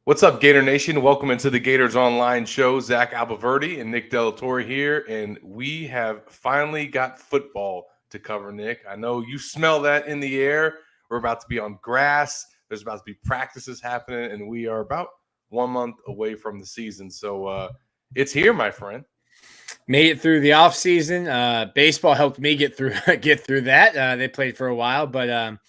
What's up, Gator Nation? Welcome into the Gators Online show. Zach Albaverdi and Nick Delatorre here, and we have finally got football to cover, Nick. I know you smell that in the air. We're about to be on grass. There's about to be practices happening, and we are about 1 month away from the season. So it's here, my friend. Made it through the off season. Baseball helped me get through that. They played for a while, but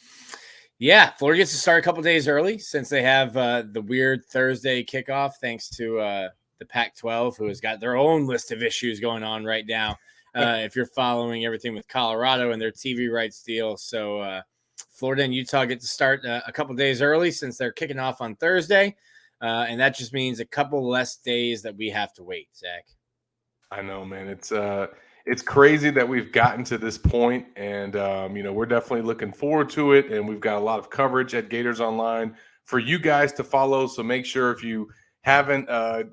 yeah, Florida gets to start a couple days early since they have the weird Thursday kickoff, thanks to the Pac-12, who has got their own list of issues going on right now. If you're following everything with Colorado and their TV rights deal, so Florida and Utah get to start a couple days early since they're kicking off on Thursday, and that just means a couple less days that we have to wait, Zach. I know, man. It's crazy that we've gotten to this point, and we're definitely looking forward to it. And we've got a lot of coverage at Gators Online for you guys to follow. So make sure if you haven't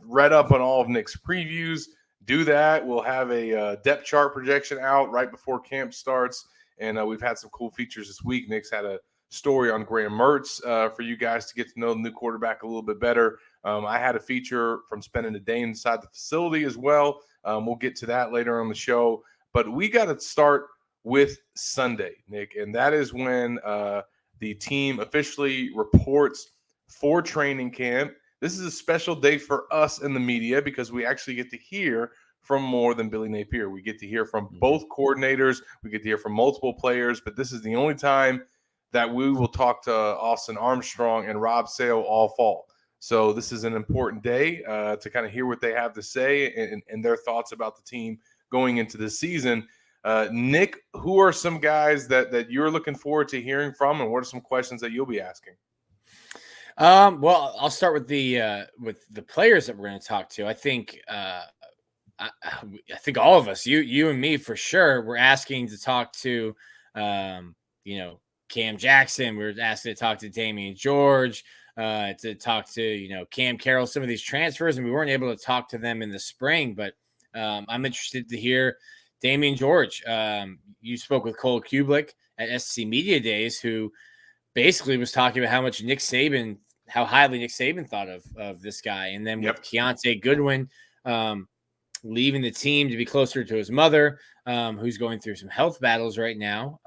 read up on all of Nick's previews, do that. We'll have a depth chart projection out right before camp starts, and we've had some cool features this week. Nick's had a story on Graham Mertz for you guys to get to know the new quarterback a little bit better. I had a feature from spending a day inside the facility as well. We'll get to that later on the show. But we got to start with Sunday, Nick, and that is when the team officially reports for training camp. This is a special day for us in the media because we actually get to hear from more than Billy Napier. We get to hear from both coordinators. We get to hear from multiple players, but this is the only time that we will talk to Austin Armstrong and Rob Sale all fall. So this is an important day to kind of hear what they have to say and their thoughts about the team going into the season. Nick, who are some guys that you're looking forward to hearing from, and what are some questions that you'll be asking? Well, I'll start with the players that we're going to talk to. I think all of us, you and me for sure, we're asking to talk to, Cam Jackson. We're asking to talk to Damian George, to talk to Cam Carroll, some of these transfers, and we weren't able to talk to them in the spring. But I'm interested to hear Damian George. You spoke with Cole Kublik at SC Media Days, who basically was talking about how highly Nick Saban thought of this guy. And then with Keontae Goodwin leaving the team to be closer to his mother, who's going through some health battles right now,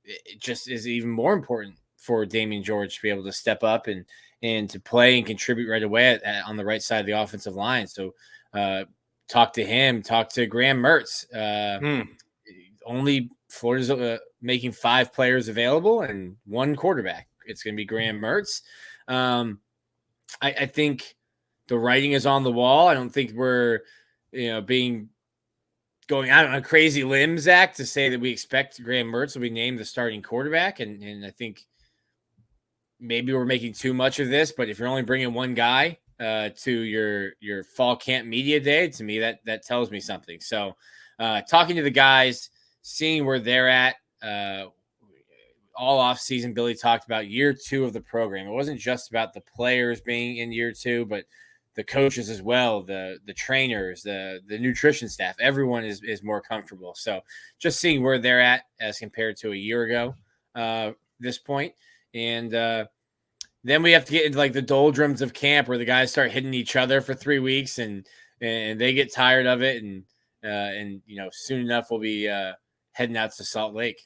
it just is even more important for Damian George to be able to step up and to play and contribute right away on the right side of the offensive line. So talk to him, talk to Graham Mertz. Only Florida's making 5 players available and 1 quarterback. It's going to be Graham Mertz. I think the writing is on the wall. I don't think we're, going out on a crazy limb, Zach, to say that we expect Graham Mertz will be named the starting quarterback. And I think maybe we're making too much of this, but if you're only bringing one guy to your fall camp media day, to me, that tells me something. So talking to the guys, seeing where they're at, all off season, Billy talked about year 2 of the program. It wasn't just about the players being in year 2, but the coaches as well, the trainers, the nutrition staff, everyone is more comfortable. So just seeing where they're at as compared to a year ago, this point. And then we have to get into like the doldrums of camp where the guys start hitting each other for 3 weeks and they get tired of it. And soon enough we'll be heading out to Salt Lake.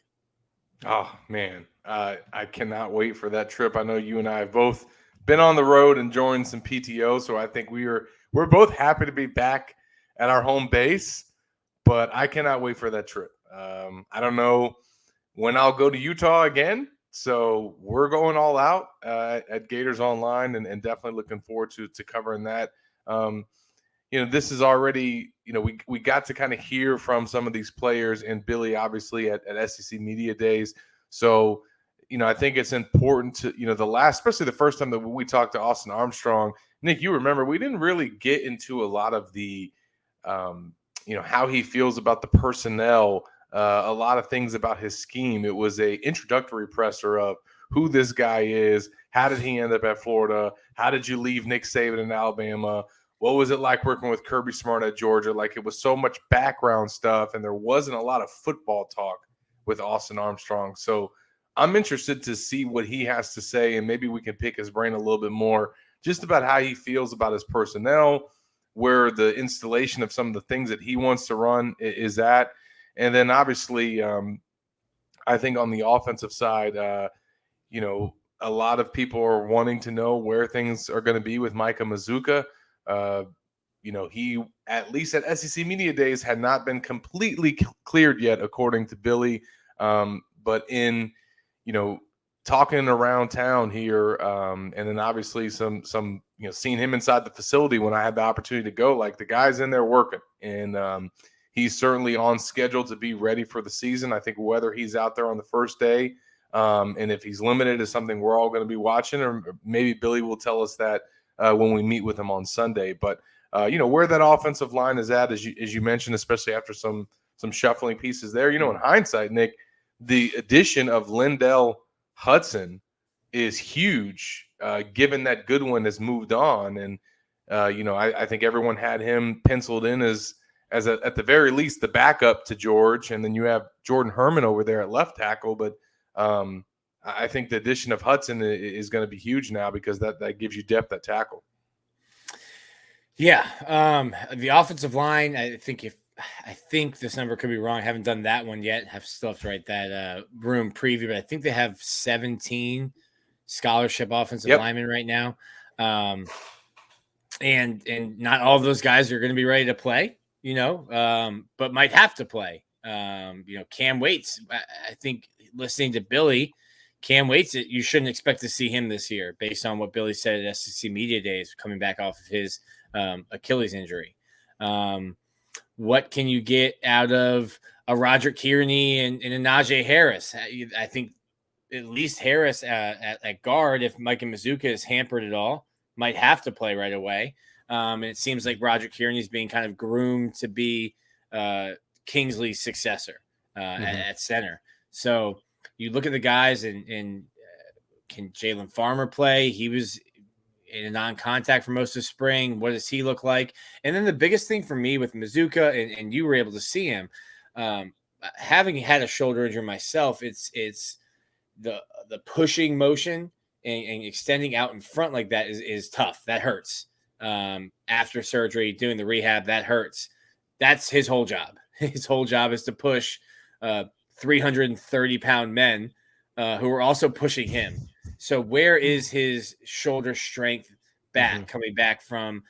Oh, man. I cannot wait for that trip. I know you and I have both been on the road enjoying some PTO, so I think we're both happy to be back at our home base, but I cannot wait for that trip. I don't know when I'll go to Utah again, so we're going all out at Gators Online and definitely looking forward to covering that. This is already, we got to kind of hear from some of these players and Billy, obviously, at SEC Media Days. So, I think it's important to, especially the first time that we talked to Austin Armstrong, Nick, you remember, we didn't really get into a lot of the, how he feels about the personnel, a lot of things about his scheme. It was a introductory presser of who this guy is. How did he end up at Florida? How did you leave Nick Saban in Alabama? What was it like working with Kirby Smart at Georgia? Like, it was so much background stuff, and there wasn't a lot of football talk with Austin Armstrong. So I'm interested to see what he has to say, and maybe we can pick his brain a little bit more just about how he feels about his personnel, where the installation of some of the things that he wants to run is at. And then obviously, I think on the offensive side, a lot of people are wanting to know where things are going to be with Micah Mazuka. Uh, he, at least at SEC Media Days, had not been completely cleared yet, according to Billy. But in, talking around town here, and then obviously some, seeing him inside the facility when I had the opportunity to go, like the guy's in there working, and he's certainly on schedule to be ready for the season. I think whether he's out there on the first day, and if he's limited is something we're all going to be watching, or maybe Billy will tell us that when we meet with him on Sunday. But where that offensive line is at, as you mentioned, especially after some shuffling pieces there. In hindsight, Nick, the addition of Lindell Hudson is huge, given that Goodwin has moved on, and I think everyone had him penciled in as at the very least the backup to George, and then you have Jordan Herman over there at left tackle, but I think the addition of Hudson is going to be huge now because that gives you depth at tackle. Yeah, the offensive line. I think this number could be wrong. I haven't done that one yet. Still have to write that room preview, but I think they have 17 scholarship offensive linemen right now, and not all of those guys are going to be ready to play. But might have to play. Cam Waits. I think listening to Billy, Cam Waits, you shouldn't expect to see him this year based on what Billy said at SEC Media Days, coming back off of his Achilles injury. What can you get out of a Roger Kearney and a Najee Harris? I think at least Harris at guard, if Micah Mazuka is hampered at all, might have to play right away. And it seems like Roger Kearney is being kind of groomed to be Kingsley's successor at center. So you look at the guys and can Jalen Farmer play? He was in a non-contact for most of spring. What does he look like? And then the biggest thing for me with Mazuka, and you were able to see him, having had a shoulder injury myself, it's the pushing motion and extending out in front like that is tough. That hurts. After surgery, doing the rehab, that hurts. That's his whole job. His whole job is to push 330-pound men who are also pushing him. So where is his shoulder strength back, coming back from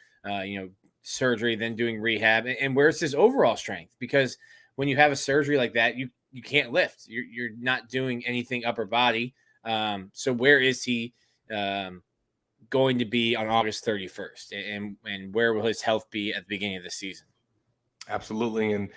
surgery, then doing rehab, and where's his overall strength? Because when you have a surgery like that, you can't lift. You're not doing anything upper body. So where is he going to be on August 31st, and where will his health be at the beginning of the season? Absolutely. And,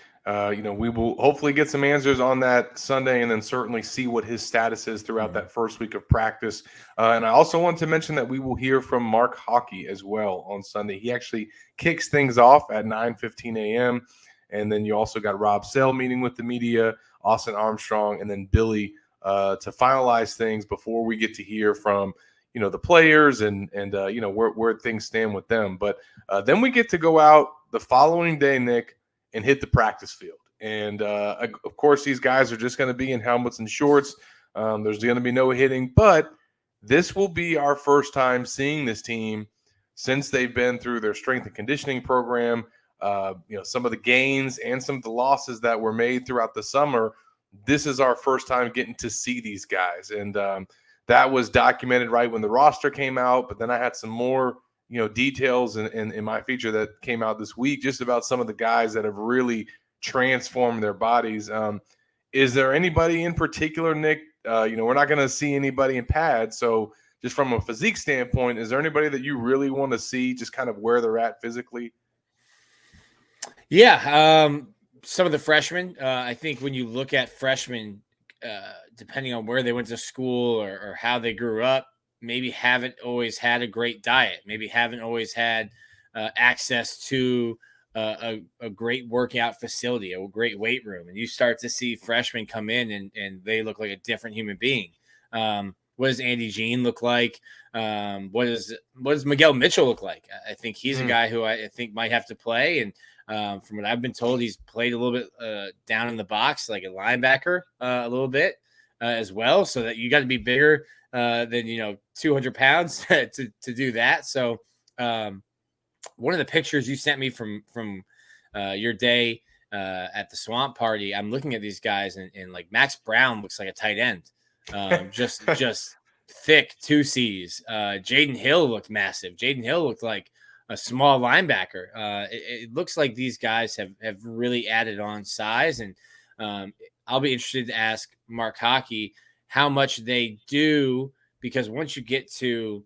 we will hopefully get some answers on that Sunday, and then certainly see what his status is throughout that first week of practice. And I also want to mention that we will hear from Mark Hockey as well on Sunday. He actually kicks things off at 9:15 a.m. And then you also got Rob Sell meeting with the media, Austin Armstrong, and then Billy to finalize things before we get to hear from the players and where things stand with them. But then we get to go out the following day, Nick, and hit the practice field. And of course, these guys are just going to be in helmets and shorts. There's going to be no hitting, but this will be our first time seeing this team since they've been through their strength and conditioning program. Some of the gains and some of the losses that were made throughout the summer. This is our first time getting to see these guys. And that was documented right when the roster came out. But then I had some more details in my feature that came out this week, just about some of the guys that have really transformed their bodies. Is there anybody in particular, Nick? We're not going to see anybody in pads. So just from a physique standpoint, is there anybody that you really want to see just kind of where they're at physically? Yeah. Some of the freshmen, I think when you look at freshmen, depending on where they went to school or how they grew up, maybe haven't always had a great diet, maybe haven't always had access to a great workout facility, a great weight room. And you start to see freshmen come in and they look like a different human being. What does Andy Jean look like? What does Miguel Mitchell look like? I think he's a guy who I think might have to play. And from what I've been told, he's played a little bit down in the box, like a linebacker a little bit as well. So that you got to be bigger than 200 pounds to do that. So one of the pictures you sent me from your day at the swamp party, I'm looking at these guys, and like Max Brown looks like a tight end, just thick 2Cs. Jaden Hill looked massive. Jaden Hill looked like a small linebacker. It looks like these guys have really added on size, and I'll be interested to ask Mark Hockey how much they do, because once you get to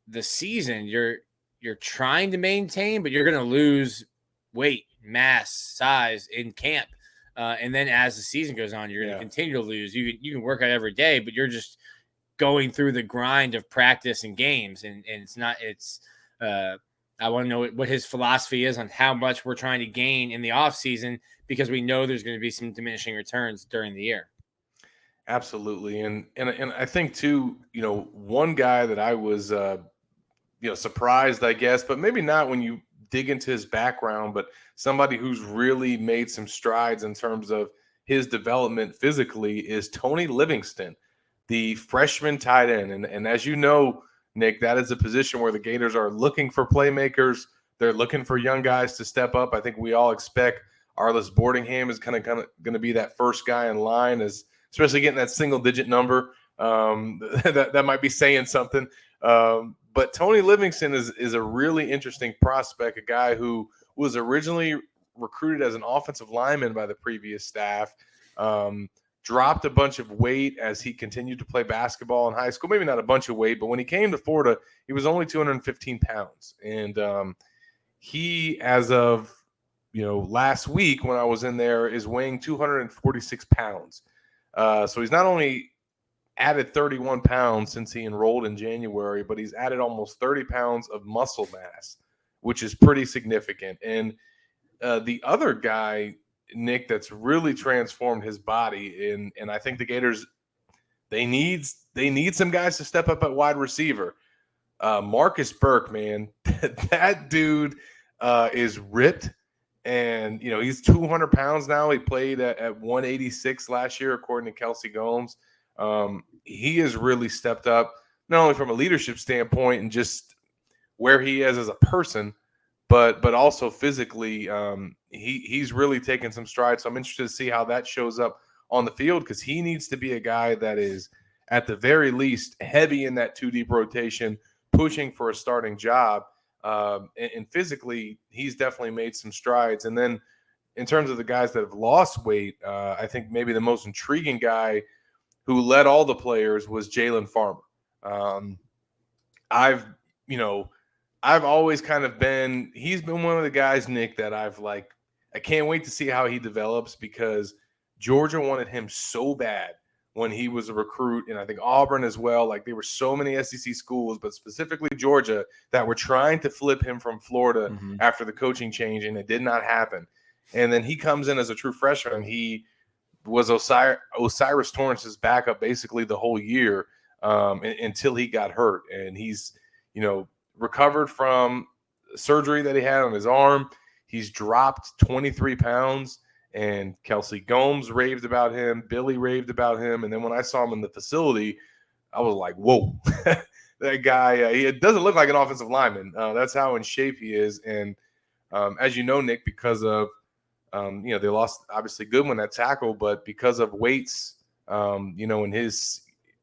the season, you're trying to maintain, but you're going to lose weight, mass, size in camp. And then as the season goes on, you're going to continue to lose. You can work out every day, but you're just going through the grind of practice and games. And I want to know what his philosophy is on how much we're trying to gain in the off season, because we know there's going to be some diminishing returns during the year. Absolutely. And I think too, one guy that I was, surprised, I guess, but maybe not when you dig into his background, but somebody who's really made some strides in terms of his development physically is Tony Livingston, the freshman tight end. And as you know, Nick, that is a position where the Gators are looking for playmakers. They're looking for young guys to step up. I think we all expect Arliss Boardingham is kind of going to be that first guy in line, especially getting that single-digit number. That might be saying something. But Tony Livingston is a really interesting prospect, a guy who was originally recruited as an offensive lineman by the previous staff, dropped a bunch of weight as he continued to play basketball in high school. Maybe not a bunch of weight, but when he came to Florida, he was only 215 pounds. And he, as of last week when I was in there, is weighing 246 pounds. So he's not only added 31 pounds since he enrolled in January, but he's added almost 30 pounds of muscle mass, which is pretty significant. And the other guy, Nick, that's really transformed his body, and I think the Gators, they need some guys to step up at wide receiver. Marcus Burke, man, that dude is ripped. And, he's 200 pounds now. He played at 186 last year, according to Kelsey Gomes. He has really stepped up, not only from a leadership standpoint and just where he is as a person, but also physically. He's really taken some strides. So I'm interested to see how that shows up on the field, because he needs to be a guy that is, at the very least, heavy in that two deep rotation, pushing for a starting job. And physically, he's definitely made some strides. And then in terms of the guys that have lost weight, I think maybe the most intriguing guy who led all the players was Jalen Farmer. I've always kind of he's been one of the guys, Nick, that I can't wait to see how he develops, because Georgia wanted him so bad when he was a recruit, and I think Auburn as well. Like, there were so many SEC schools, but specifically Georgia, that were trying to flip him from Florida after the coaching change, and it did not happen. And then he comes in as a true freshman, and he was Osiris Torrance's backup basically the whole year until he got hurt. And he's, recovered from surgery that he had on his arm. He's dropped 23 pounds. And Kelsey Gomes raved about him. Billy raved about him. And then when I saw him in the facility, I was like, whoa, that guy, he doesn't look like an offensive lineman. That's how in shape he is. And as you know, Nick, because of, they lost obviously Goodwin at tackle, but because of weights,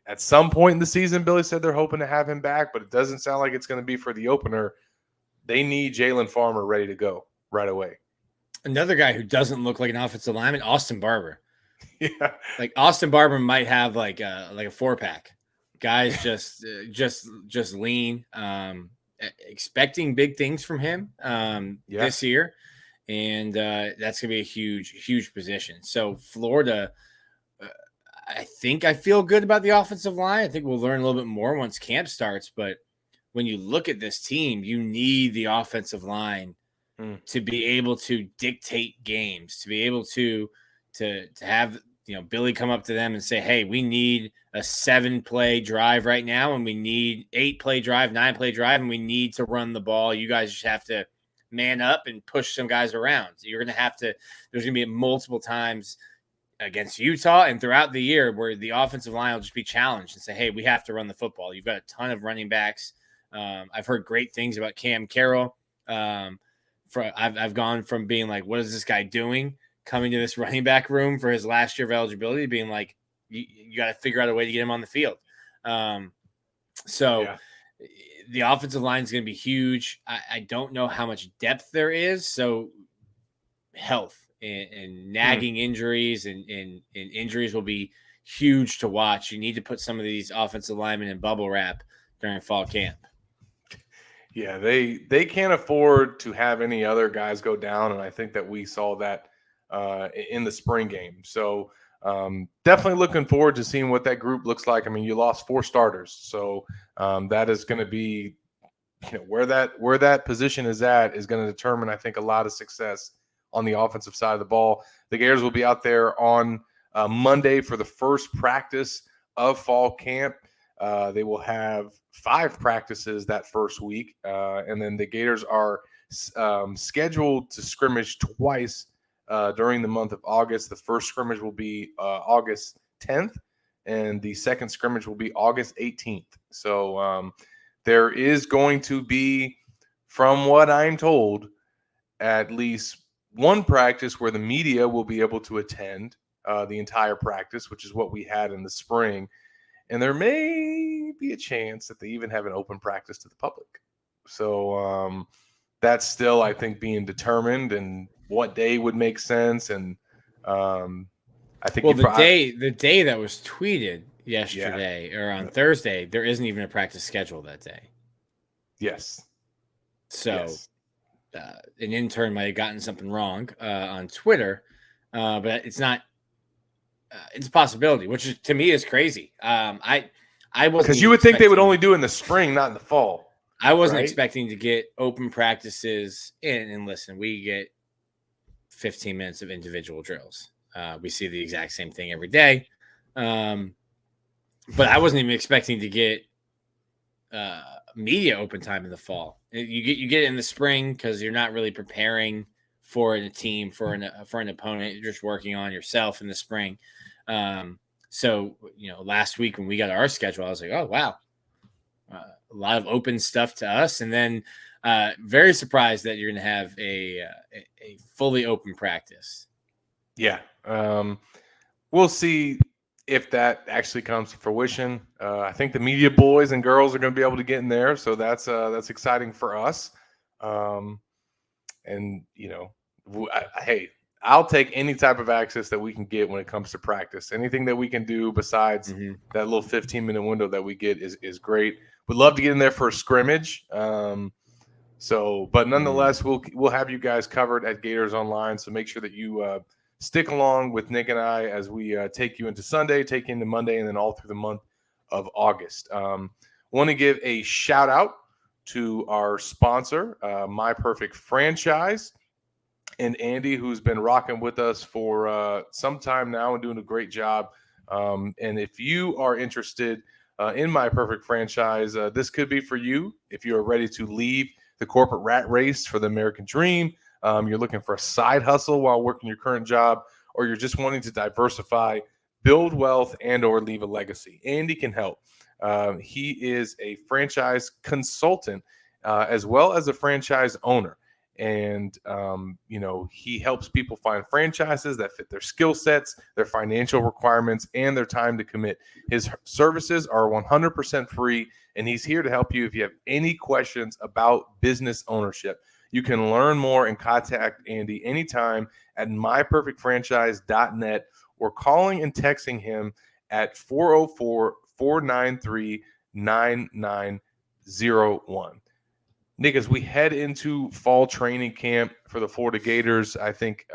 at some point in the season, Billy said they're hoping to have him back, but it doesn't sound like it's going to be for the opener. They need Jalen Farmer ready to go right away. Another guy who doesn't look like an offensive lineman, Austin Barber. Yeah, like Austin Barber might have like a 4-pack. Guys just lean. Expecting big things from him this year, and that's gonna be a huge position. So Florida, I feel good about the offensive line. I think we'll learn a little bit more once camp starts. But when you look at this team, you need the offensive line to be able to dictate games, to be able to have Billy come up to them and say, hey, we need a 7-play drive right now, and we need 8-play drive, 9-play drive, and we need to run the ball. You guys just have to man up and push some guys around. So there's going to be multiple times against Utah and throughout the year where the offensive line will just be challenged and say, hey, we have to run the football. You've got a ton of running backs. I've heard great things about Cam Carroll. I've gone from being like, what is this guy doing? Coming to this running back room for his last year of eligibility, being like, you got to figure out a way to get him on the field. So the offensive line is going to be huge. I don't know how much depth there is. So health and nagging injuries and injuries will be huge to watch. You need to put some of these offensive linemen in bubble wrap during fall camp. Yeah, they can't afford to have any other guys go down, and I think that we saw that in the spring game. So definitely looking forward to seeing what that group looks like. I mean, you lost 4 starters, so that is going to be, where that position is at is going to determine, I think, a lot of success on the offensive side of the ball. The Gators will be out there on Monday for the first practice of fall camp. They will have 5 practices that first week, and then the Gators are scheduled to scrimmage twice during the month of August. The first scrimmage will be August 10th, and the second scrimmage will be August 18th. So there is going to be, from what I'm told, at least one practice where the media will be able to attend the entire practice, which is what we had in the spring. And there may be a chance that they even have an open practice to the public. So that's still, I think, being determined, and what day would make sense. And I think the day that was tweeted yesterday or on Thursday, there isn't even a practice schedule that day. Yes. So yes. An intern might have gotten something wrong on Twitter, but it's not. It's a possibility, which to me is crazy. I wasn't, because you would think they would only do it in the spring, not in the fall. I wasn't expecting to get open practices in. And listen, we get 15 minutes of individual drills. We see the exact same thing every day. But I wasn't even expecting to get media open time in the fall. You get it in the spring because you're not really preparing for a team, for an opponent. You're just working on yourself in the spring. So last week when we got our schedule, I was like, oh wow, a lot of open stuff to us, and then very surprised that you're going to have a fully open practice. Yeah, we'll see if that actually comes to fruition. I think the media boys and girls are going to be able to get in there, so that's exciting for us. And hey, I'll take any type of access that we can get when it comes to practice. Anything that we can do besides that little 15-minute window that we get is great. We'd love to get in there for a scrimmage. But nonetheless, we'll have you guys covered at Gators Online. So make sure that you stick along with Nick and I as we take you into Sunday, take you into Monday, and then all through the month of August. Want to give a shout out to our sponsor, My Perfect Franchise, and Andy, who's been rocking with us for some time now and doing a great job. And if you are interested in My Perfect Franchise, this could be for you. If you are ready to leave the corporate rat race for the American dream, you're looking for a side hustle while working your current job, or you're just wanting to diversify, build wealth, and or leave a legacy, Andy can help. He is a franchise consultant as well as a franchise owner. And, he helps people find franchises that fit their skill sets, their financial requirements, and their time to commit. His services are 100% free, and he's here to help you if you have any questions about business ownership. You can learn more and contact Andy anytime at myperfectfranchise.net or calling and texting him at 404-493-9901. Nick, as we head into fall training camp for the Florida Gators, I think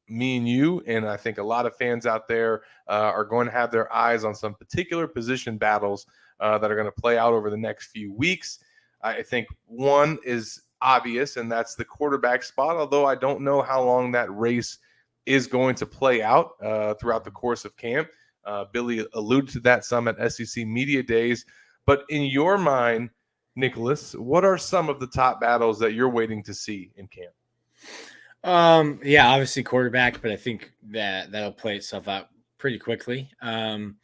me and you, and I think a lot of fans out there are going to have their eyes on some particular position battles that are going to play out over the next few weeks. I think one is obvious, and that's the quarterback spot, although I don't know how long that race is going to play out throughout the course of camp. Billy alluded to that some at SEC Media Days. But in your mind, Nicholas, what are some of the top battles that you're waiting to see in camp? Yeah, obviously quarterback, but I think that'll play itself out pretty quickly. I'm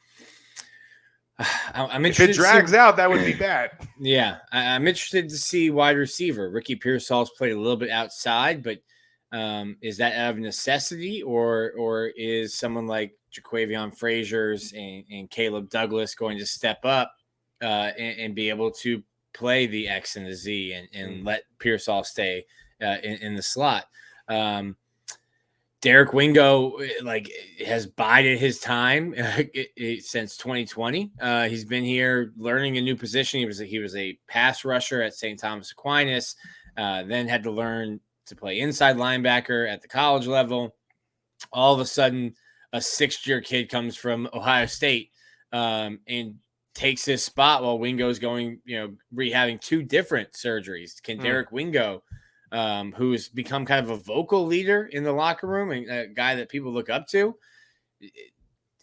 If it interested to drags see. out, that would be bad. Yeah, I'm interested to see wide receiver. Ricky Pearsall's played a little bit outside, but is that out of necessity, or is someone like Jaquavion Frazier's and Caleb Douglas going to step up and be able to play the X and the Z and let Pearsall stay in the slot? Um, Derek Wingo has bided his time since 2020. He's been here learning a new position. He was a pass rusher at St. Thomas Aquinas, then had to learn to play inside linebacker at the college level. All of a sudden, a sixth-year kid comes from Ohio State and takes his spot while Wingo's going, rehabbing two different surgeries. Can Derek Wingo, who has become kind of a vocal leader in the locker room and a guy that people look up to,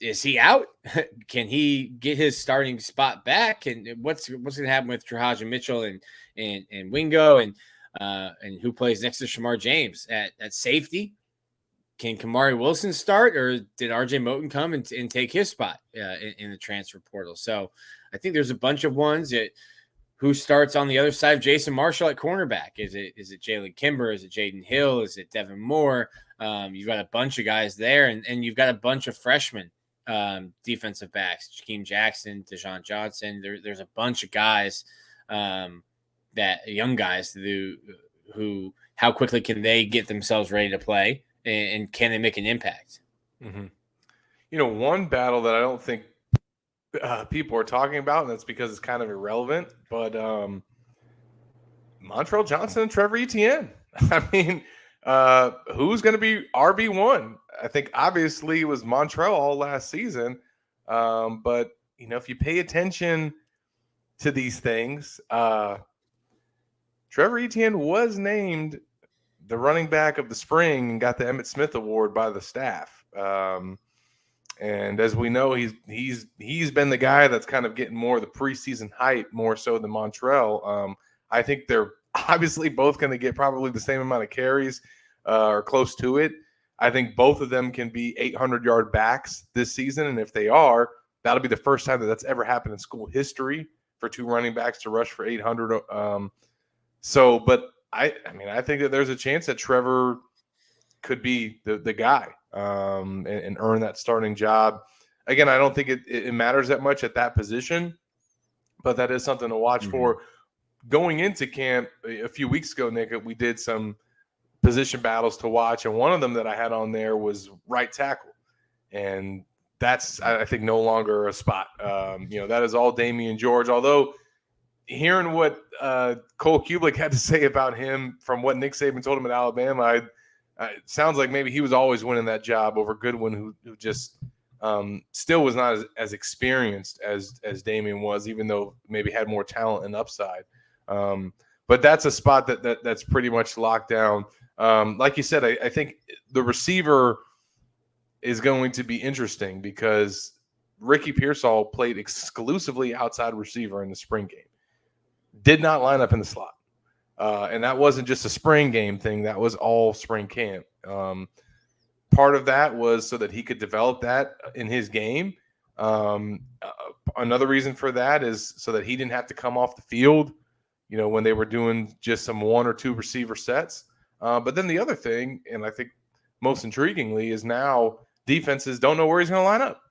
is he out? Can he get his starting spot back? And what's going to happen with Trahaja Mitchell and Wingo and who plays next to Shamar James at safety? Can Kamari Wilson start, or did RJ Moten come and take his spot in the transfer portal? So I think there's a bunch of ones that who starts on the other side of Jason Marshall at cornerback. Is it Jalen Kimber? Is it Jaden Hill? Is it Devin Moore? You've got a bunch of guys there, and you've got a bunch of freshmen defensive backs, Jakeem Jackson, Deshaun Johnson. There's a bunch of guys that young guys who how quickly can they get themselves ready to play? And can they make an impact? Mm-hmm. One battle that I don't think people are talking about, and that's because it's kind of irrelevant, but Montrell Johnson and Trevor Etienne. I mean, who's going to be RB1? I think obviously it was Montrell all last season, but if you pay attention to these things, Trevor Etienne was named the running back of the spring and got the Emmitt Smith Award by the staff. And as we know, he's been the guy that's kind of getting more of the preseason hype, more so than Montrell. I think they're obviously both going to get probably the same amount of carries or close to it. I think both of them can be 800-yard backs this season, and if they are, that'll be the first time that's ever happened in school history for two running backs to rush for 800. But I think that there's a chance that Trevor could be the guy and earn that starting job. Again, I don't think it matters that much at that position, but that is something to watch for. Going into camp a few weeks ago, Nick, we did some position battles to watch, and one of them that I had on there was right tackle, and that's I think no longer a spot. That is all Damian George, although hearing what Cole Kublik had to say about him from what Nick Saban told him at Alabama, it sounds like maybe he was always winning that job over Goodwin, who just still was not as experienced as Damian was, even though maybe had more talent and upside. But that's a spot that's pretty much locked down. Like you said, I think the receiver is going to be interesting because Ricky Pearsall played exclusively outside receiver in the spring game. Did not line up in the slot. And that wasn't just a spring game thing. That was all spring camp. Part of that was so that he could develop that in his game. Another reason for that is so that he didn't have to come off the field, when they were doing just some one or two receiver sets. But then the other thing, and I think most intriguingly, is now defenses don't know where he's going to line up.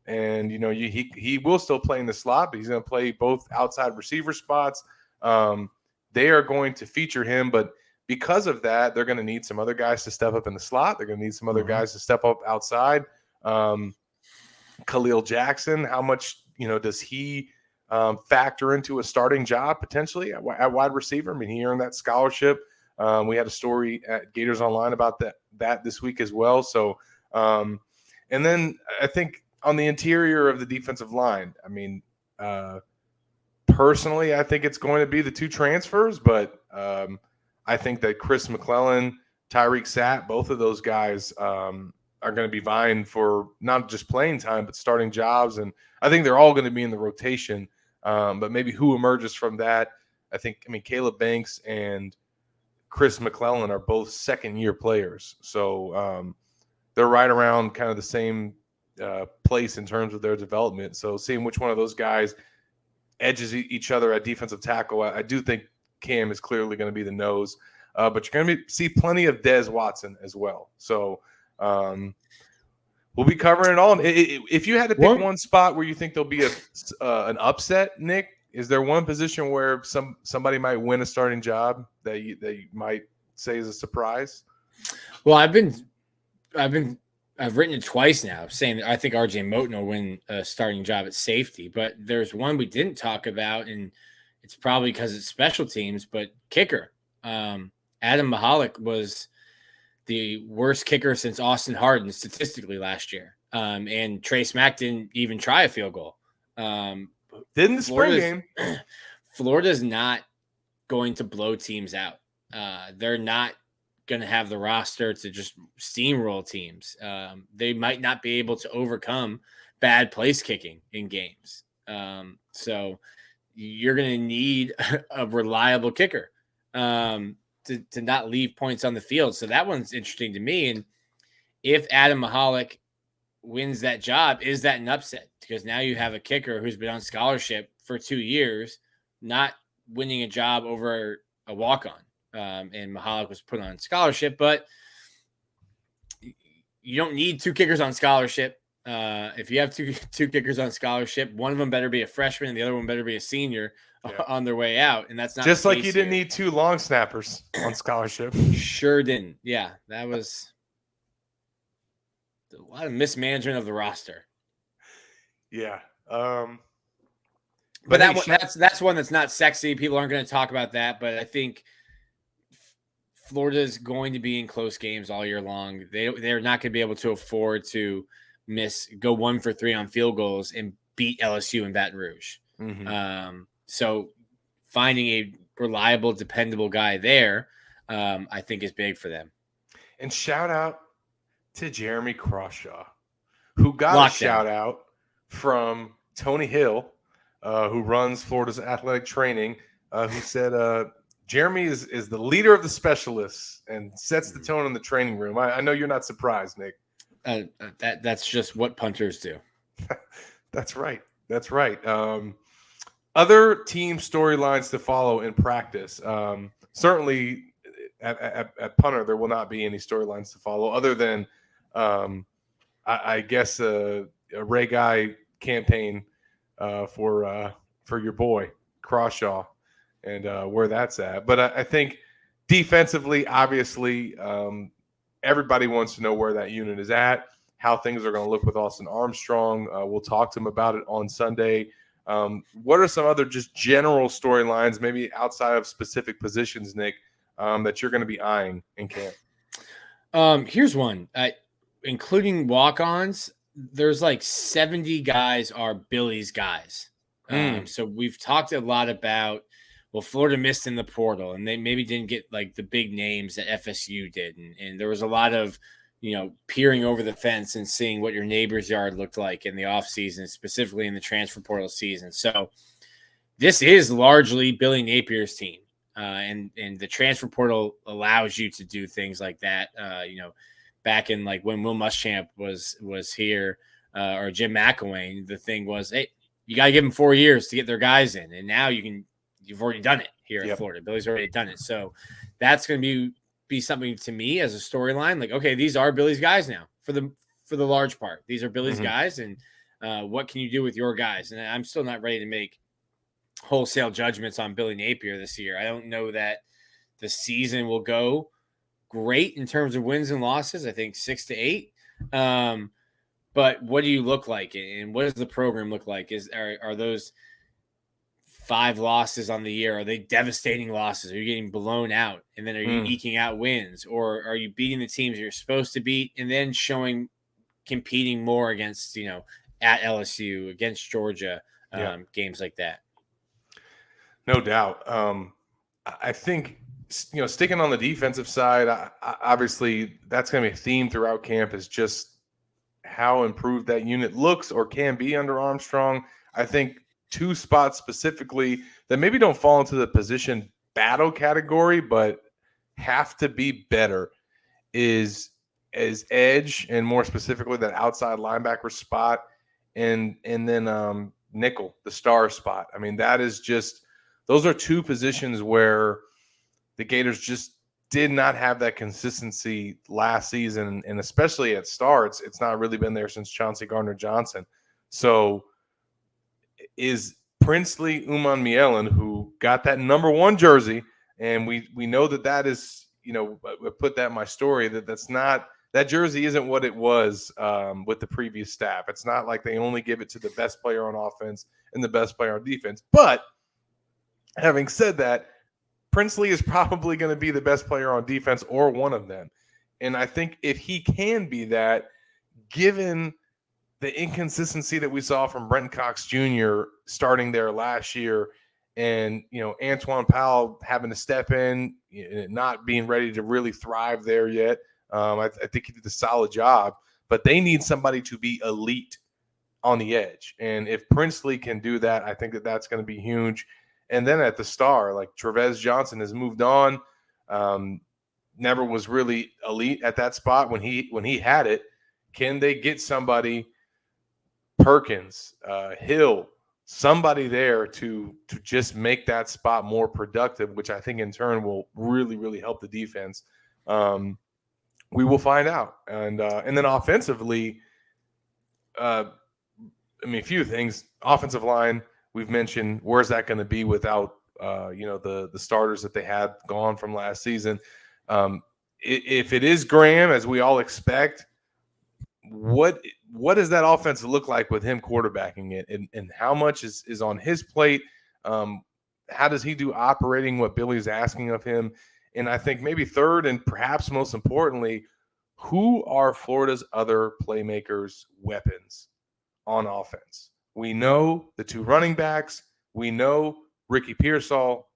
And, he will still play in the slot, but he's going to play both outside receiver spots. They are going to feature him, but because of that, they're going to need some other guys to step up in the slot. They're going to need some other guys to step up outside. Khalil Jackson, how much, does he factor into a starting job potentially at wide receiver? I mean, he earned that scholarship. We had a story at Gators Online about that this week as well. So, and then I think on the interior of the defensive line, I mean, personally, I think it's going to be the two transfers, but I think that Chris McClellan, Tyreek Sapp, both of those guys are going to be vying for not just playing time, but starting jobs. And I think they're all going to be in the rotation. But maybe who emerges from that, Caleb Banks and Chris McClellan are both second-year players. So they're right around kind of the same place in terms of their development. So seeing which one of those guys edges each other at defensive tackle, I do think Cam is clearly going to be the nose. But you're going to see plenty of Dez Watson as well. So we'll be covering it all. If you had to pick one spot where you think there'll be an upset, Nick, is there one position where somebody might win a starting job that you might say is a surprise? Well, I've written it twice now, saying that I think RJ Moten will win a starting job at safety. But there's one we didn't talk about, and it's probably because it's special teams, but kicker. Adam Mahalik was the worst kicker since Austin Harden statistically last year. And Trace Mack didn't even try a field goal. Didn't the spring game. Florida's not going to blow teams out. They're not going to have the roster to just steamroll teams. They might not be able to overcome bad place kicking in games. So you're going to need a reliable kicker to not leave points on the field. So that one's interesting to me. And if Adam Mahalik wins that job, is that an upset? Because now you have a kicker who's been on scholarship for 2 years, not winning a job over a walk-on. And Mahalik was put on scholarship, but you don't need 2 kickers on scholarship. If you have two kickers on scholarship, one of them better be a freshman and the other one better be a senior on their way out. And that's not just like you didn't need 2 long snappers on scholarship. Sure didn't. Yeah, that was a lot of mismanagement of the roster. Yeah. But that's one that's not sexy. People aren't going to talk about that, but I think Florida is going to be in close games all year long. They're not going to be able to afford to go 1 for 3 on field goals and beat LSU in Baton Rouge. Mm-hmm. So finding a reliable, dependable guy there, I think is big for them. And shout out to Jeremy Crawshaw, who got a shout out from Tony Hill, who runs Florida's athletic training, who said, Jeremy is the leader of the specialists and sets the tone in the training room. I know you're not surprised, Nick. That's just what punters do. That's right. That's right. Other team storylines to follow in practice. Certainly at punter, there will not be any storylines to follow other than, I guess, a Ray Guy campaign for your boy Crawshaw and where that's at. But I think defensively, obviously, everybody wants to know where that unit is at, how things are going to look with Austin Armstrong. We'll talk to him about it on Sunday. What are some other just general storylines, maybe outside of specific positions, Nick, that you're going to be eyeing in camp? Here's one. Including walk-ons, there's like 70 guys are Billy's guys. So we've talked a lot about, well, Florida missed in the portal, and they maybe didn't get like the big names that FSU did. And there was a lot of, peering over the fence and seeing what your neighbor's yard looked like in the offseason, specifically in the transfer portal season. So this is largely Billy Napier's team. And the transfer portal allows you to do things like that. Back in like when Will Muschamp was here, or Jim McElwain, the thing was, hey, you got to give them 4 years to get their guys in. And now you've already done it here in Florida. Billy's already done it. So that's going to be something to me as a storyline. Like, okay, these are Billy's guys now for the large part. These are Billy's guys. And what can you do with your guys? And I'm still not ready to make wholesale judgments on Billy Napier this year. I don't know that the season will go great in terms of wins and losses. I think 6 to 8. But what do you look like, and what does the program look like? Are those 5 losses on the year? Are they devastating losses? Are you getting blown out, and then are you eking out wins, or are you beating the teams you're supposed to beat, and then competing more against at LSU, against Georgia, games like that? No doubt. I think sticking on the defensive side, obviously that's going to be a theme throughout camp, is just how improved that unit looks or can be under Armstrong. I think 2 spots specifically that maybe don't fall into the position battle category, but have to be better is edge, and more specifically that outside linebacker spot, and then nickel, the star spot. I mean, that is just, those are two positions where the Gators just did not have that consistency last season, and especially at starts, it's not really been there since Chauncey Gardner-Johnson. So is Princely Umanmielen, who got that number 1 jersey, and we know that is, I put that in my story, that's not, that jersey isn't what it was with the previous staff. It's not like they only give it to the best player on offense and the best player on defense. But having said that, Princely is probably going to be the best player on defense, or one of them. And I think if he can be that, given the inconsistency that we saw from Brenton Cox Jr. starting there last year, and Antoine Powell having to step in, not being ready to really thrive there yet. I think he did a solid job, but they need somebody to be elite on the edge. And if Princely can do that, I think that's going to be huge. And then at the star, like Trevez Johnson has moved on, never was really elite at that spot when he had it. Can they get somebody, Perkins, Hill, somebody there to just make that spot more productive, which I think in turn will really, really help the defense? We will find out. And then offensively, a few things. Offensive line, we've mentioned, where's that going to be without the starters that they had gone from last season? If it is Graham, as we all expect, what does that offense look like with him quarterbacking it, and how much is on his plate? How does he do operating what Billy's asking of him? And I think maybe third, and perhaps most importantly, who are Florida's other playmakers' weapons on offense? We know the 2 running backs. We know Ricky Pearsall.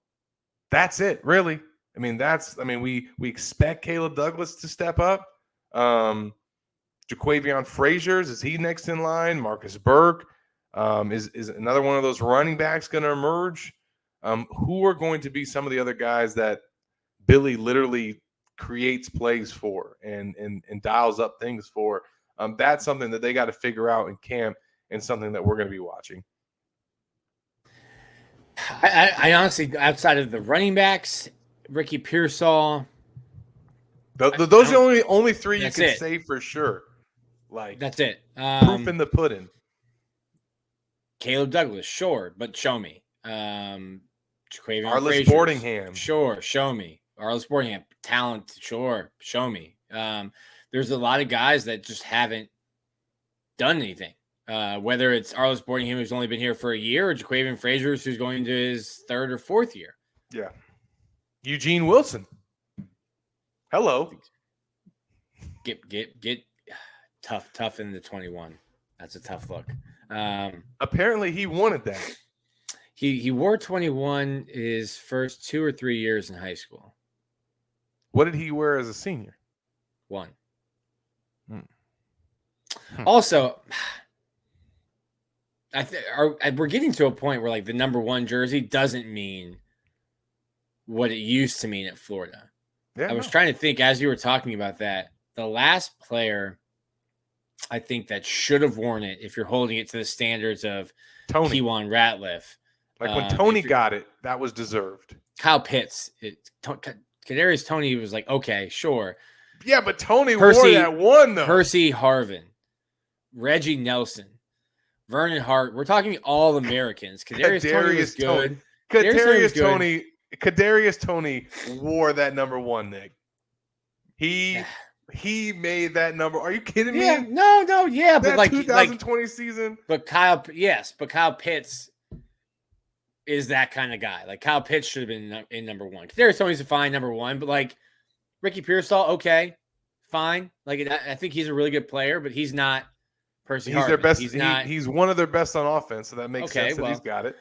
That's it, really. We expect Caleb Douglas to step up. Jaquavion Fraziers, is he next in line? Marcus Burke, is another one of those running backs going to emerge? Who are going to be some of the other guys that Billy literally creates plays for and dials up things for? That's something that they got to figure out in camp, and something that we're going to be watching. I honestly, outside of the running backs, Ricky Pearsall, those are the only 3 you can say for sure. Like, that's it. Proof in the pudding. Caleb Douglas, sure, but show me. Arliss Boardingham, sure, show me. Arliss Boardingham, talent, sure, show me. There's a lot of guys that just haven't done anything. Whether it's Arliss Boardingham, who's only been here for a year, or Jaquavion Fraziers, who's going into his 3rd or 4th year. Yeah. Eugene Wilson. Hello. Get tough in the 21. That's a tough look. Apparently he wanted that. He wore 21 his first 2 or 3 years in high school. What did he wear as a senior? 1. Also, we're getting to a point where, like, the number 1 jersey doesn't mean what it used to mean at Florida. I was trying to think as you were talking about that. The last player I think that should have worn it, if you're holding it to the standards of Kewan Ratliff. Like when Tony got it, that was deserved. Kyle Pitts. Kadarius Toney was like, okay, sure. Yeah, but Tony wore that one, though. Percy Harvin, Reggie Nelson, Vernon Hart. We're talking all Americans. Kadarius Toney was good. Kadarius Toney wore that number 1, Nick. He made that number. Are you kidding me? Yeah, no, yeah, but like 2020 season. But Kyle Pitts is that kind of guy. Like, Kyle Pitts should have been in number 1. Kadarius Toney's a fine number 1, but like Ricky Pearsall, okay, fine. Like, I think he's a really good player, but he's not Percy Harvin. He's their best. He's one of their best on offense, so that makes sense that he's got it.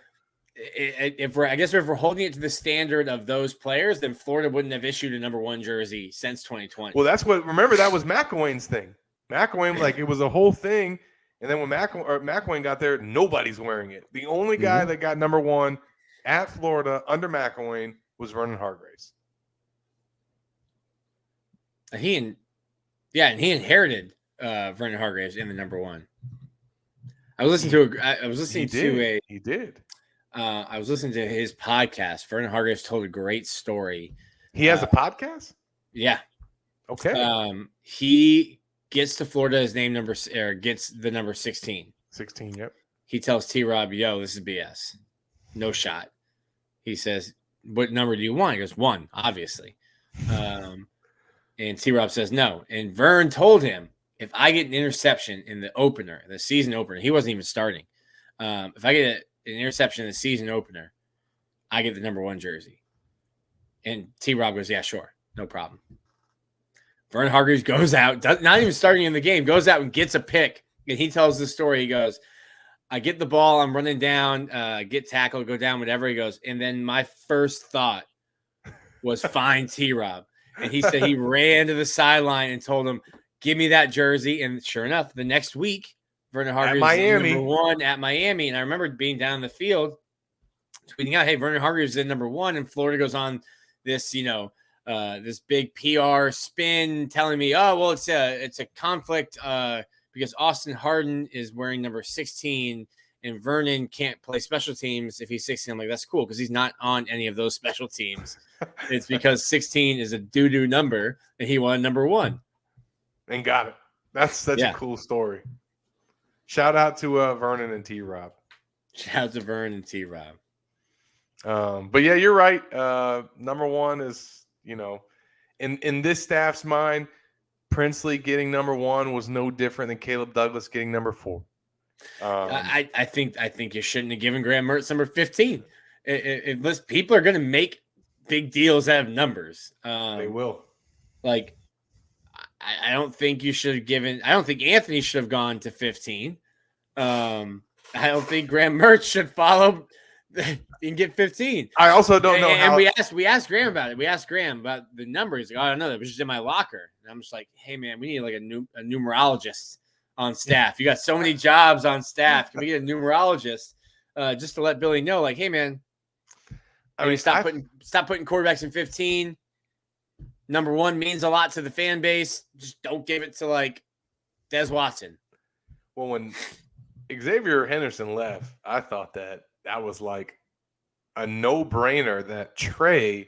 If we're holding it to the standard of ththose players, then Florida wouldn't have issued a number 1 jersey since 2020. Well, remember that was McElwain's thing. McElwain, like, it was a whole thing, and then when McElwain got there, nobody's wearing it. The only guy that got number 1 at Florida under McElwain was Vernon Hargreaves. He inherited Vernon Hargreaves in the number one. I was listening He did. I was listening to his podcast. Vernon Hargreaves told a great story. He has a podcast? Yeah. Okay. He gets to Florida, his name number or gets the number 16. 16, yep. He tells T-Rob, yo, this is BS. No shot. He says, what number do you want? He goes, 1, obviously. And T-Rob says no. And Vern told him, if I get an interception in the opener, the season opener, he wasn't even starting. If I get an interception in the season opener, I get the number 1 jersey. And T-Rob goes, yeah, sure. No problem. Vernon Hargreaves goes out, not even starting in the game, goes out and gets a pick. And he tells the story. He goes, I get the ball, I'm running down, get tackled, go down, whatever. He goes, and then my first thought was find T-Rob. And he said he ran to the sideline and told him, give me that jersey. And sure enough, the next week, Vernon Hargreaves was number 1 at Miami. And I remember being down the field, tweeting out, hey, Vernon Hargreaves is number 1. And Florida goes on this, this big PR spin telling me, oh, well, it's a conflict because Austin Harden is wearing number 16 and Vernon can't play special teams if he's 16. I'm like, that's cool because he's not on any of those special teams. It's because 16 is a doo-doo number and he won number 1. And got it. That's such a cool story. Shout out to Vernon and T-Rob. Shout out to Vernon and T-Rob. But yeah, you're right. Number 1 is, in this staff's mind, Princely getting number 1 was no different than Caleb Douglas getting number 4. I think you shouldn't have given Graham Mertz number 15. People are going to make big deals out of numbers. They will. Like, I don't think you should have given. I don't think Anthony should have gone to 15. I don't think Graham Mertz should follow and get 15. I also don't know how. And we asked Graham about it. We asked Graham about the number. He's like, I don't know. That was just in my locker. And I'm just like, hey man, we need like a numerologist on staff. You got so many jobs on staff. Can we get a numerologist just to let Billy know, like, hey man, stop putting quarterbacks in 15. Number 1 means a lot to the fan base. Just don't give it to like Des Watson. Well, when Xavier Henderson left, I thought that was like a no-brainer that Trey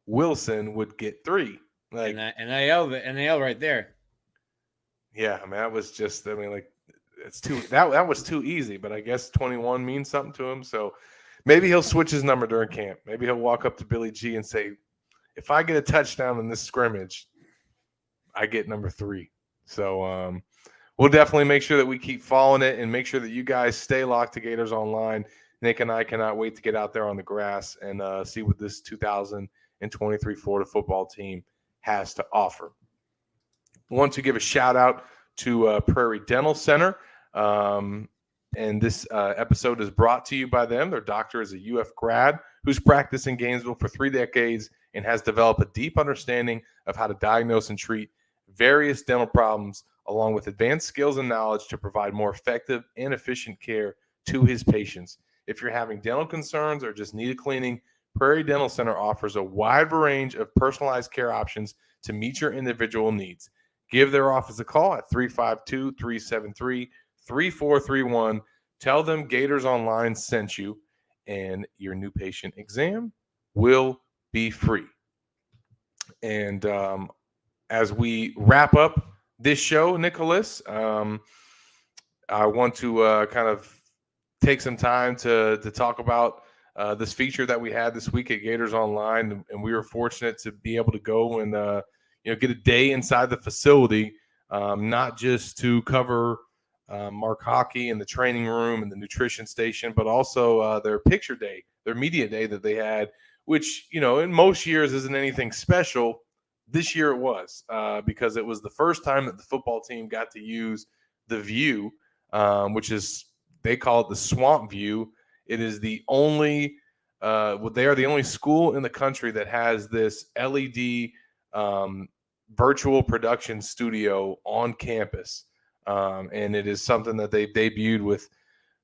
Wilson would get 3. Like, NIL right there. Yeah, I mean that was just. I mean, like it's too that was too easy. But I guess 21 means something to him. So maybe he'll switch his number during camp. Maybe he'll walk up to Billy G and say, if I get a touchdown in this scrimmage, I get number 3. So we'll definitely make sure that we keep following it and make sure that you guys stay locked to Gators Online. Nick and I cannot wait to get out there on the grass and see what this 2023 Florida football team has to offer. I want to give a shout out to Prairie Dental Center. And this episode is brought to you by them. Their doctor is a UF grad who's practiced in Gainesville for 3 decades and has developed a deep understanding of how to diagnose and treat various dental problems, along with advanced skills and knowledge to provide more effective and efficient care to his patients. If you're having dental concerns or just need a cleaning, Prairie Dental Center offers a wide range of personalized care options to meet your individual needs. Give their office a call at 352-373-3431. Tell them Gators Online sent you, and your new patient exam will be free. And as we wrap up this show, Nicholas, I want to kind of take some time to talk about this feature that we had this week at Gators Online, and we were fortunate to be able to go and get a day inside the facility, not just to cover Mark Hockey in the training room and the nutrition station, but also their picture day, their media day that they had, which, in most years isn't anything special. This year it was because it was the first time that the football team got to use the view, which is, they call it the Swamp View. It is the only, they are the only school in the country that has this LED virtual production studio on campus. And it is something that they've debuted with,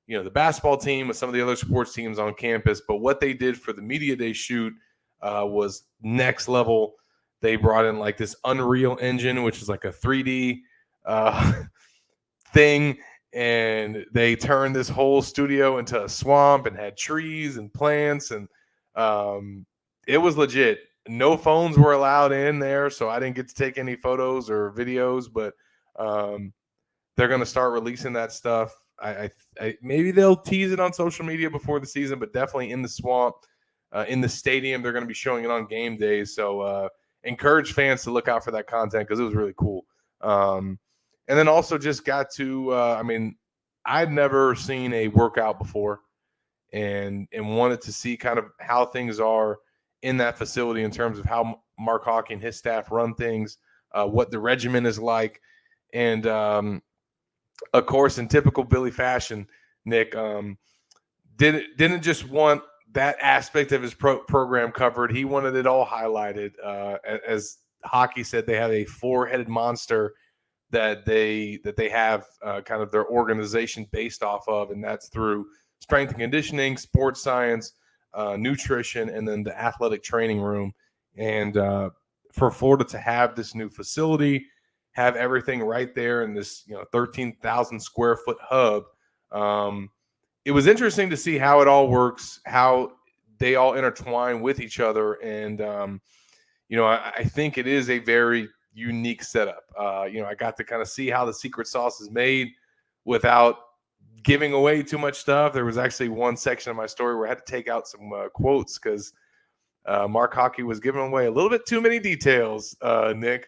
the basketball team, with some of the other sports teams on campus. But what they did for the media day shoot was next level. They brought in like this Unreal Engine, which is like a 3D uh, thing, and they turned this whole studio into a swamp and had trees and plants, and it was legit. No phones were allowed in there, so I didn't get to take any photos or videos, but um, they're going to start releasing that stuff. Maybe they'll tease it on social media before the season, but definitely in the swamp, in the stadium. They're going to be showing it on game days. So encourage fans to look out for that content because it was really cool. And then also just got to, I'd never seen a workout before, and wanted to see kind of how things are in that facility in terms of how Mark Hawking and his staff run things, what the regimen is like, and of course, in typical Billy fashion, Nick didn't just want that aspect of his program covered. He wanted it all highlighted. As hockey said, they have a four-headed monster that they have kind of their organization based off of, and that's through strength and conditioning, sports science, nutrition, and then the athletic training room. And for Florida to have this new facility, have everything right there in this 13,000 square foot hub. It was interesting to see how it all works, how they all intertwine with each other, and I think it is a very unique setup. I got to kind of see how the secret sauce is made without giving away too much stuff. There was actually one section of my story where I had to take out some quotes because Mark Hockey was giving away a little bit too many details, Nick.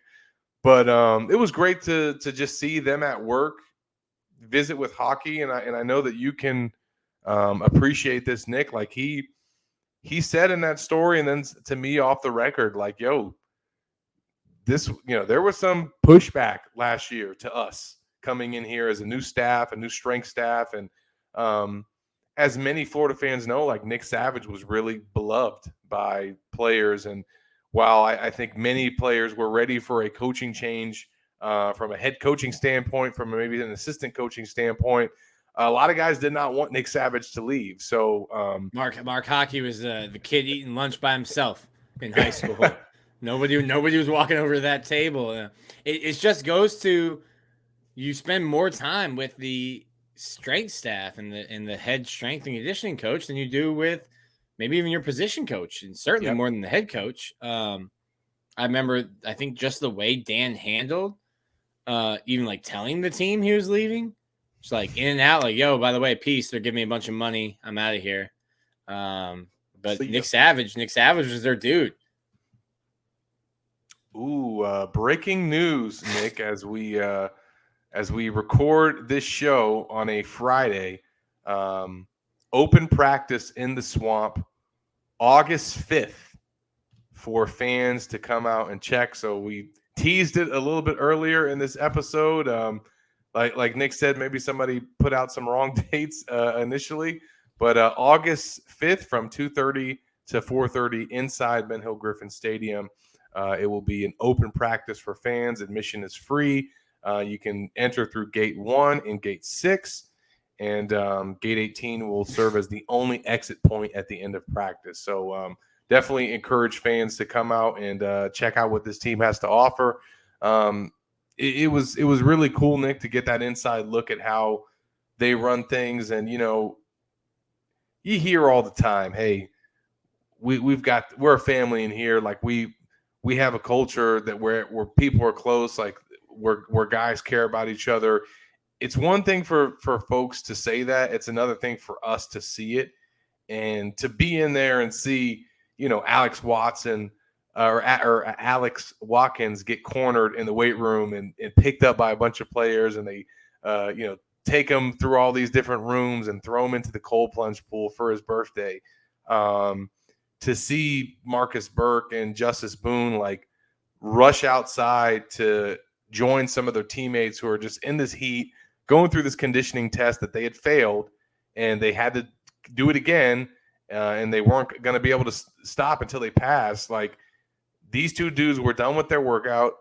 But it was great to just see them at work, visit with Hockey, and I know that you can appreciate this, Nick. Like he said in that story, and then to me off the record, like, yo, this, there was some pushback last year to us coming in here as a new staff, a new strength staff, and as many Florida fans know, like Nick Savage was really beloved by players, and while I think many players were ready for a coaching change from a head coaching standpoint, from maybe an assistant coaching standpoint, a lot of guys did not want Nick Savage to leave. So Mark Hockey was the kid eating lunch by himself in high school. Nobody was walking over to that table. It just goes to, you spend more time with the strength staff and the head strength and conditioning coach than you do with maybe even your position coach, and certainly more than the head coach. I remember, I think just the way Dan handled, even like telling the team he was leaving, just like in and out, like, yo, by the way, peace. They're giving me a bunch of money. I'm out of here. But Nick Savage was their dude. Ooh, breaking news, Nick, as we record this show on a Friday. Open practice in the swamp August 5th for fans to come out and check. So we teased it a little bit earlier in this episode. Like Nick said, maybe somebody put out some wrong dates initially, but August 5th from 2:30 to 4:30 inside Ben Hill Griffin Stadium. It will be an open practice for fans. Admission is free. You can enter through Gate 1 and Gate 6. And Gate 18 will serve as the only exit point at the end of practice. So definitely encourage fans to come out and check out what this team has to offer. It was really cool, Nick, to get that inside look at how they run things. And, you hear all the time, hey, we're a family in here. Like we have a culture that where people are close, like where guys care about each other. It's one thing for folks to say that. It's another thing for us to see it and to be in there and see, Alex Watson or Alex Watkins get cornered in the weight room and picked up by a bunch of players, and they, take him through all these different rooms and throw him into the cold plunge pool for his birthday. To see Marcus Burke and Justice Boone like rush outside to join some of their teammates who are just in this heat, going through this conditioning test that they had failed, and they had to do it again, and they weren't going to be able to stop until they passed. Like, these two dudes were done with their workout.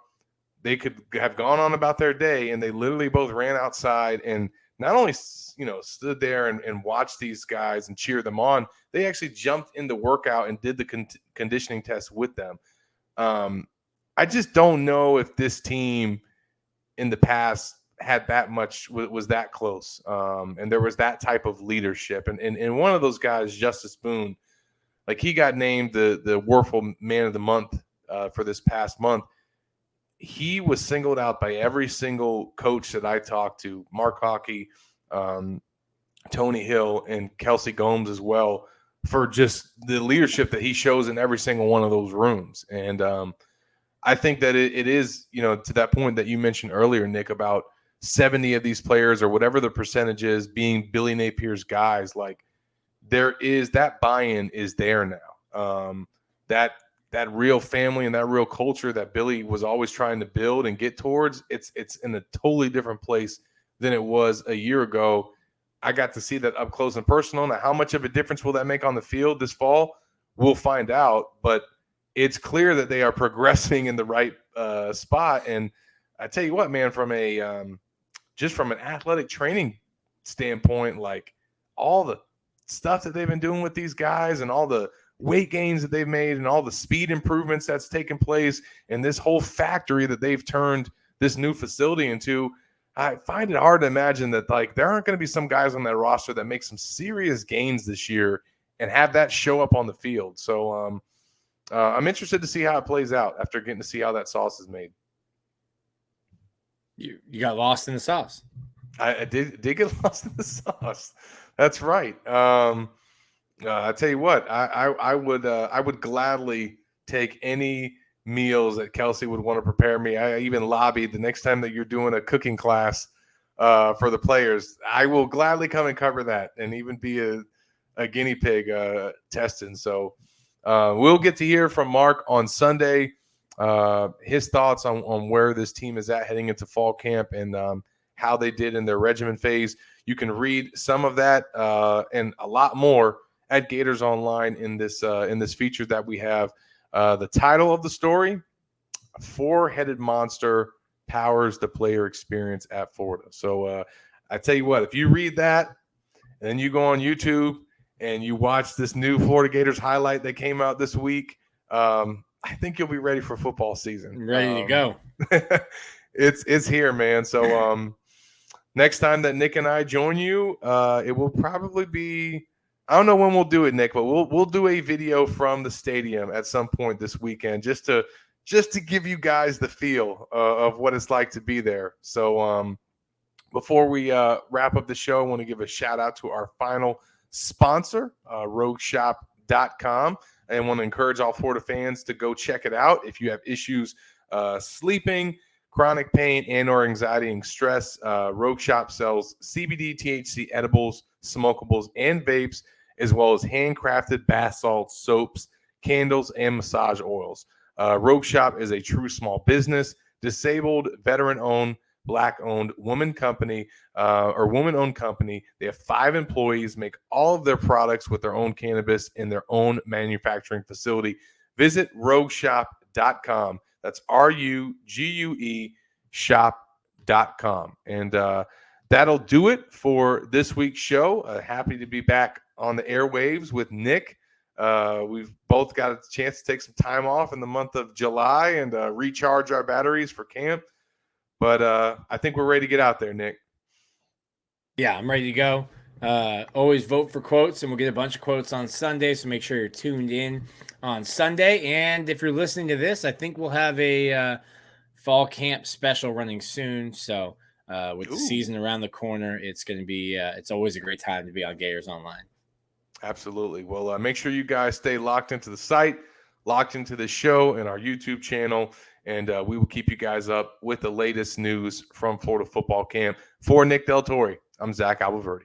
They could have gone on about their day, and they literally both ran outside and not only, stood there and watched these guys and cheered them on, they actually jumped in the workout and did the conditioning test with them. I just don't know if this team in the past had that much was that close, and there was that type of leadership. And one of those guys, Justice Boone, like he got named the Werfel Man of the Month for this past month. He was singled out by every single coach that I talked to, Mark Hockey, Tony Hill, and Kelsey Gomes as well, for just the leadership that he shows in every single one of those rooms. And I think that it is, to that point that you mentioned earlier, Nick, about 70 of these players or whatever the percentage is being Billy Napier's guys. Like, there is that buy-in is there now. That real family and that real culture that Billy was always trying to build and get towards, it's in a totally different place than it was a year ago. I got to see that up close and personal. Now, how much of a difference will that make on the field this fall? We'll find out, but it's clear that they are progressing in the right spot. And I tell you what, man, from a just from an athletic training standpoint, like all the stuff that they've been doing with these guys and all the weight gains that they've made and all the speed improvements that's taken place and this whole factory that they've turned this new facility into, I find it hard to imagine that like there aren't going to be some guys on that roster that make some serious gains this year and have that show up on the field. So I'm interested to see how it plays out after getting to see how that sauce is made. You got lost in the sauce. I did get lost in the sauce. That's right. I tell you what, I would gladly take any meals that Kelsey would want to prepare me. I even lobbied the next time that you're doing a cooking class for the players. I will gladly come and cover that and even be a guinea pig testing. So we'll get to hear from Mark on Sunday, his thoughts on where this team is at heading into fall camp and how they did in their regimen phase. You can read some of that and a lot more at Gators Online in this feature that we have. The title of the story: Four-Headed Monster Powers the Player Experience at Florida. So I tell you what, if you read that and then you go on YouTube and you watch this new Florida Gators highlight that came out this week, I think you'll be ready for football season. Ready to go. It's here, man. So next time that Nick and I join you, it will probably be, I don't know when we'll do it, Nick, but we'll do a video from the stadium at some point this weekend just to give you guys the feel of what it's like to be there. So before we wrap up the show, I want to give a shout out to our final sponsor, RogueShop.com. And want to encourage all Florida fans to go check it out. If you have issues sleeping, chronic pain, and or anxiety and stress, Rogue Shop sells CBD, THC edibles, smokables, and vapes, as well as handcrafted bath salts, soaps, candles, and massage oils. Rogue Shop is a true small business, disabled, veteran-owned, Black-owned woman-owned company. They have 5 employees, make all of their products with their own cannabis in their own manufacturing facility. Visit RogueShop.com. That's RUGUE shop.com. And that'll do it for this week's show. Happy to be back on the airwaves with Nick. We've both got a chance to take some time off in the month of July and recharge our batteries for camp. But I think we're ready to get out there, Nick. Yeah, I'm ready to go. Always vote for quotes, and we'll get a bunch of quotes on Sunday, so make sure you're tuned in on Sunday. And if you're listening to this, I think we'll have a fall camp special running soon. So with the season around the corner, it's going to be it's always a great time to be on Gators Online. Absolutely. Well, make sure you guys stay locked into the site, locked into the show and our YouTube channel, and we will keep you guys up with the latest news from Florida football camp. For Nick Del Torre, I'm Zach Albaverdi.